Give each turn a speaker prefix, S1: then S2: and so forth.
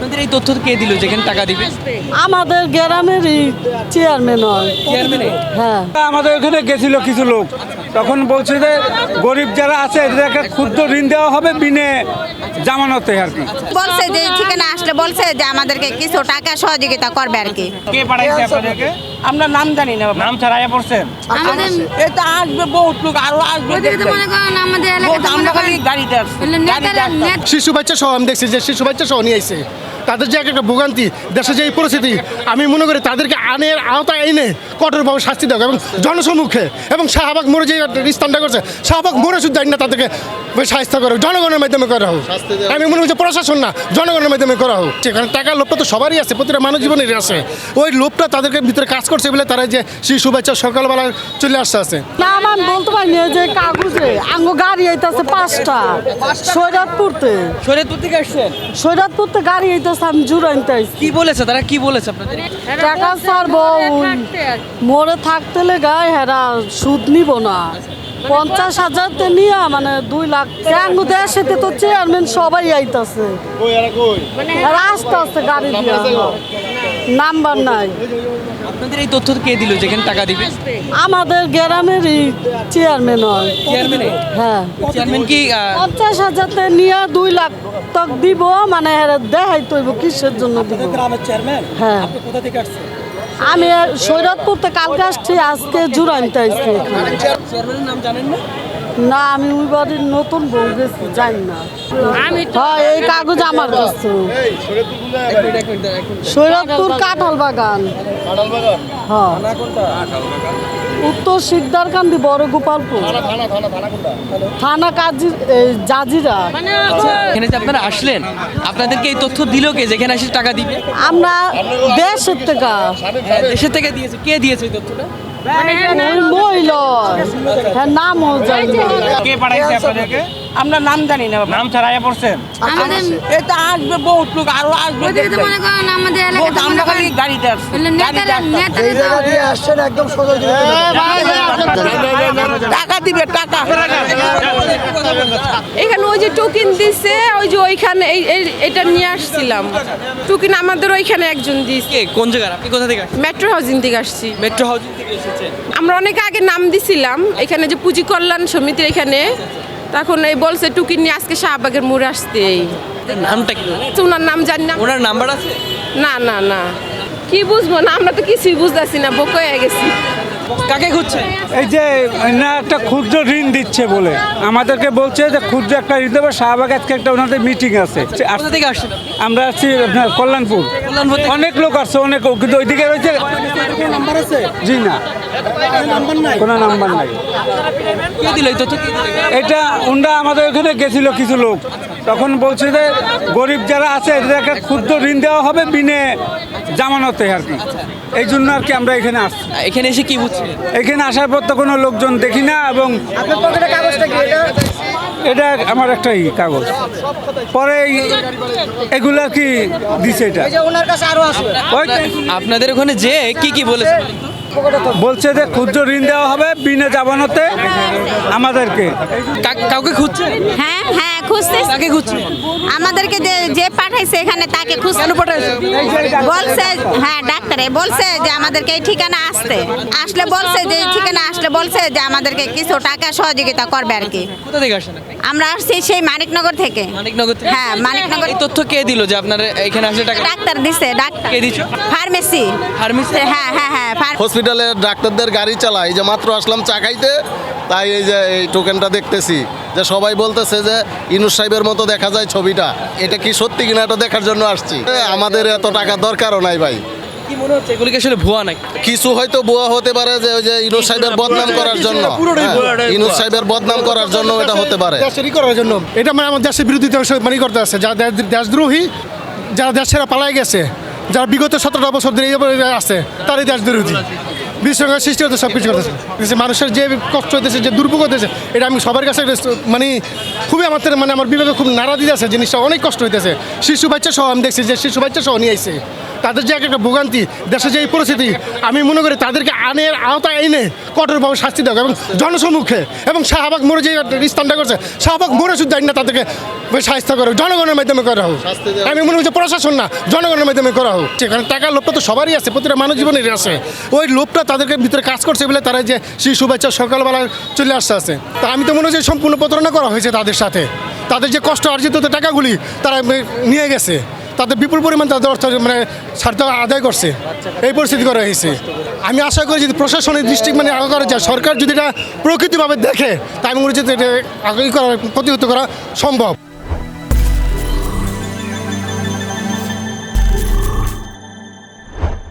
S1: আপনাদের এই তথ্য কে দিল যেখানে টাকা দিবে?
S2: আমাদের গ্রামেরই চেয়ারম্যান হয়।
S1: চেয়ারম্যান?
S2: হ্যাঁ,
S3: আমাদের ওখানে গেছিল কিছু লোক, তখন বলছে যে গরিব যারা আছে এদেরকে ক্ষুদ্র ঋণ দেওয়া হবে বিনে জামানতে আর কি।
S4: বলছে যে ঠিকানা আসলে বলছে যে আমাদেরকে কিছু টাকা সহযোগিতা করবে আর কি।
S3: কে পাঠাইছে আপনাদেরকে?
S2: আমরা নাম জানি না।
S3: নাম ছাড়াইয়া পড়ছেন?
S5: আমাদের
S2: এটা আসবে বহুত লোক, আরো আসবে।
S5: ওইদিকে তো মনে করেন আমাদের এলাকাতে
S2: আমরা খালি গাড়িতে আসছি।
S5: নেতারা
S6: শিশু বাচ্চা সহ আমি দেখছি যে শিশু বাচ্চা সহ নিয়ে আইছে। তাদের যে একটা ভোগান্তি, দেশের যে এই পরিস্থিতি, আমি মনে করি তাদেরকে আনের আওতায় এনে কঠোরভাবে শাস্তি দেওয়া এবং জনসম্মুখে এবং শাহবাগ মোড়ে যে স্থানটা করছে শাহবাগ মোড়ে শুধু না তাদেরকে শাস্তি করা হোক, জনগণের মাধ্যমে করা হোক। আমি মনে করছি প্রশাসন না, জনগণের মাধ্যমে করা হোক। সেখানে টাকার লোভটা তো সবারই আছে, প্রতিটা মানব জীবনেরই আছে। ওই লোভটা তাদেরকে ভিতরে কাজ করছে বলে তারা যে শিশু বাচ্চা সকালবেলা চলে আসতে আছে।
S2: না, আমার বলতে পারি না যে কাগজে আঙ্গো গাড়ি আইতাছে 5টা সৈরাতপুরতে।
S1: শরীয়তপুর থেকে আসছেন?
S2: সৈরাতপুরতে গাড়ি আইতাছে, আমি জুরাইতে আইছি।
S1: কি বলেছে তারা, কি বলেছে আপনাদের?
S2: টাকা ছাড়বো, মোড়ে থাকতে গায়ে হেরা সুদ নিব না। 50,000 নিয়ে মানে 2 লাখ আঙ্গু দেশেতে তো চেয়ারম্যান সবাই আইতাছে, আস্তে আস্তে গাড়ি দিয়ে নাম্বার নাই।
S1: আপনাদের এই তথ্য কে দিল যেখানে টাকা দিবে?
S2: আমাদের গ্রামেরই চেয়ারম্যান হয়।
S1: চেয়ারম্যান?
S2: হ্যাঁ,
S1: চেয়ারম্যান কি
S2: 50,000 নিয়ে 2 লাখ তক দিব, মানে দেখাই তৈব কিসের জন্য দিব।
S1: গ্রামের চেয়ারম্যান?
S2: হ্যাঁ,
S1: আপনি কোথা থেকে আসছেন?
S2: আমি সৈরাতপুরতে কালকে আসছি, আজকে জুরাইতে আসছি।
S1: চেয়ারম্যানের নাম জানেন না?
S2: না, আমি ওই বাড়ির নতুন বউ গেছি, জানি না। হ্যাঁ, এই কাগজ আমার কাছে। সৈরাতপুর কাঁঠাল বাগান। হ্যাঁ, উত্তর শিকদারকান্দি, বড় গোপালপুর থানা, জাজিরা।
S1: এখানে যে আপনারা আসলেন, আপনাদেরকে এই তথ্য দিল কে যেখানে আসলে টাকা দিবে?
S2: আমরা দেশের থেকে।
S1: দেশের থেকে দিয়েছে? কে দিয়েছে এই তথ্যটা?
S2: ওই মহিলা, হ্যাঁ, নামও জানি না।
S3: কে পাঠাইছে আপনাদেরকে?
S2: আমরা নাম জানি না।
S3: নাম ছাড়াইয়া পড়ছেন?
S5: আমাদের
S2: এটা আসবে বহুত লোক, আরো আসবে।
S5: ওইদিকে তো মনে করেন আমাদের এলাকাতে
S2: আমরা খালি গাড়িতে আসছি।
S5: নেতারা
S2: টাকা দিবে, টাকা।
S7: এখানে ওই যে টোকেন দিছে, ওই যে ওইখানে এটা নিয়ে আসছিলাম টোকেন, আমাদের ওইখানে একজন দিছে।
S1: কে, কোন জায়গার? আপনি কোথা থেকে আসছেন?
S7: মেট্রো হাউজিং থেকে আসছি।
S1: মেট্রো হাউজিং থেকে এসেছেন?
S7: আমরা অনেক আগে নাম দিছিলাম এখানে যে পুঁজি কল্যাণ সমিতির এখানে, তখন এই বলছে টুকিন নিয়ে আজকে শাহবাগের মোড়ে আসতে। এই
S1: নামটা কি?
S7: ওনার নাম জানি না।
S1: ওনার নাম্বার আছে?
S7: না না না, কি বুঝবো না, আমরা তো কিছুই বুঝতেছি না, বোকা হয়ে গেছি।
S1: কাকে খুঁজছেন?
S3: এই যে না একটা ক্ষুদ্র ঋণ দিচ্ছে বলে আমাদেরকে বলছে যে ক্ষুদ্র একটা ঋণ দেবে। শাহবাগ আজকে একটা ওনাদের মিটিং আছে।
S1: কোথা থেকে আসছেন?
S3: আমরা আসছি আপনার কল্যাণপুর।
S1: কল্যাণপুর থেকে?
S3: অনেক লোক আসছে, অনেক, কিন্তু ওইদিকে রয়েছে। জি না, কোনো নাম্বার নাই।
S1: কে দিল এই তথ্য? কে দিল?
S3: এটা ওনরা আমাদের ওখানে গেছিল কিছু লোক, তখন বলছে যে গরিব যারা আছে এদেরকে ক্ষুদ্র ঋণ দেওয়া হবে বিনে জামানতে আর কি। এই জন্য আর কি আমরা এখানে আসছি।
S1: এখানে এসে কি বুঝছেন?
S3: এখানে আসার পর তো কোনো লোকজন দেখি না, এবং এটা আমার একটাই কাগজ। পরে এগুলা কি দিছে, এটা ওই
S1: আপনাদের ওখানে যে কি বলেছে?
S3: বলছে যে ক্ষুদ্র ঋণ দেওয়া হবে বিনা জামানতে আমাদেরকে।
S1: কাউকে খুঁজছেন?
S4: হ্যাঁ হ্যাঁ, খুঁজতেছি।
S1: কাকে খুঁজছেন?
S4: আমাদেরকে যে পাঠাইছে এখানে তাকে খুঁজতে।
S1: কেন পাঠাইছে?
S4: বলছে, হ্যাঁ, ডাক্তারে বলছে যে আমাদেরকে এই ঠিকানা আসলে বলছে যে ঠিকানা আসলে বলছে যে আমাদেরকে কিছু টাকা সহযোগিতা করবে আর কি।
S1: কোথা থেকে আসেন আপনি?
S4: আমরা আসছি সেই মানিকনগর থেকে।
S1: মানিকনগর থেকে?
S4: হ্যাঁ, মানিকনগর।
S1: এই তথ্য কে দিল যে আপনারা এখানে আসলে টাকা?
S4: ডাক্তার দিছে, ডাক্তার।
S1: কে দিছে?
S4: ফার্মেসি।
S1: ফার্মেসি?
S4: হ্যাঁ হ্যাঁ হ্যাঁ,
S8: হসপিটালের ডাক্তারদের গাড়ি চালায়, এই যে মাত্র আসলাম চা খাইতে, তাই এই যে এই টোকেনটা দেখতেছি যে সবাই বলতেছে যে ইনুস সাহেবের মতো দেখা যায় ছবিটা। এটা কি সত্যি কিনা এটা দেখার জন্য আসছি। আমাদের এত টাকা দরকারও নাই ভাই।
S1: কি মনে হচ্ছে এগুলো কি আসলে ভুয়া নাকি?
S8: কিছু হয়তো ভুয়া হতে পারে, যে ওই যে ইনুস সাহেবের বদনাম করার জন্য, ইনুস সাহেবের বদনাম করার জন্য এটা হতে পারে।
S6: দেশেরই করার জন্য এটা মানে আমার দেশের বিরোধিতা মানে করতে আছে, যারা দেশদ্রোহী, যারা দেশ ছেড়ে পালাই গেছে, যারা বিগত 17টা বছর ধরে এই আছে, তারই দেশদ্রোহী। বিশৃঙ্খলা সৃষ্টি হতে সব কিছু করতেছে মানুষের যে কষ্ট হতেছে যে দুর্ভোগ হতেছে এটা আমি সবার কাছে মানে খুবই মানে আমার বিবেকে খুব নাড়া দিতেছে জিনিসটা অনেক কষ্ট হইতেছে শিশু বাচ্চা সহ আমি দেখছি যে শিশু বাচ্চা সহ নিয়ে আইছে তাদের যে একটা ভোগান্তি দেশের যে এই পরিস্থিতি আমি মনে করি তাদেরকে আইনের আওতায় এনে কঠোরভাবে শাস্তি দেওয়া এবং জনসম্মুখে এবং শাহবাগ মোড়ে যে স্থানটা করছে শাহবাগ মোড়ে শুধু আইন না তাদেরকে শাস্তি করে জনগণের মাধ্যমে করা হোক আমি মনে করছি প্রশাসন না জনগণের মাধ্যমে করা হোক সেখানে টাকার লোভটা তো সবারই আছে প্রতিটা মানব জীবনের আছে ওই লোভটা তাদেরকে ভিতরে কাজ করছে বলে তারা যে শিশু বাচ্চা সকালবেলা চলে আসতে আছে তা আমি তো মনে হচ্ছে সম্পূর্ণ প্রতারণা করা হয়েছে তাদের সাথে তাদের যে কষ্ট অর্জিত টাকাগুলি তারা নিয়ে গেছে তাদের বিপুল পরিমাণ তাদের অর্থ মানে স্বার্থ আদায় করছে এই পরিস্থিতি করা হয়েছে আমি আশা করি যদি প্রশাসনের দৃষ্টি মানে আগে করা যায় সরকার যদি এটা প্রকৃতিভাবে দেখে তাই আমি মনে হচ্ছে এটা আগে করা প্রতিহত করা সম্ভব।